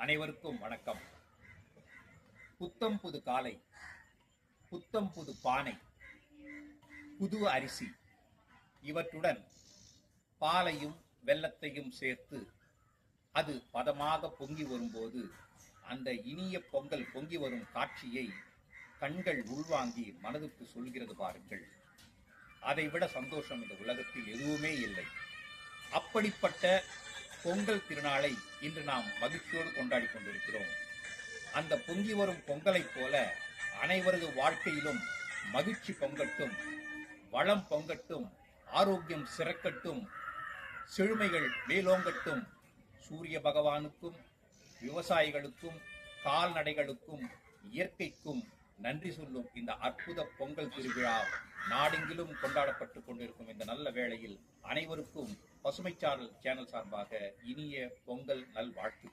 அனைவருக்கும் வணக்கம். புத்தம் புது காலை, புத்தம் புது பானை, புது அரிசி இவற்றுடன் பாலையும் வெல்லத்தையும் சேர்த்து அது பதமாக பொங்கி வரும்போது அந்த இனிய பொங்கல் பொங்கி வரும் காட்சியை கண்கள் உள்வாங்கி மனதுக்கு சொல்கிறது பாருங்கள். அதைவிட சந்தோஷம் இந்த உலகத்தில் எதுவுமே இல்லை. அப்படிப்பட்ட பொங்கல் திருநாளை இன்று நாம் மகிழ்ச்சியோடு கொண்டாடி கொண்டிருக்கிறோம். அந்த பொங்கி வரும் பொங்கலைப் போல அனைவரது வாழ்க்கையிலும் மகிழ்ச்சி பொங்கட்டும், வளம் பொங்கட்டும், ஆரோக்கியம் சிறக்கட்டும், செழுமைகள் மேலோங்கட்டும். சூரிய பகவானுக்கும், விவசாயிகளுக்கும், கால்நடைகளுக்கும், இயற்கைக்கும் நன்றி சொல்லும் இந்த அற்புத பொங்கல் திருவிழா நாடெங்கிலும் கொண்டாடப்பட்டுக் கொண்டிருக்கும் இந்த நல்ல வேளையில் அனைவருக்கும் பசுமைச்சாரல் சேனல் சார்பாக இனிய பொங்கல் நல்வாழ்த்து.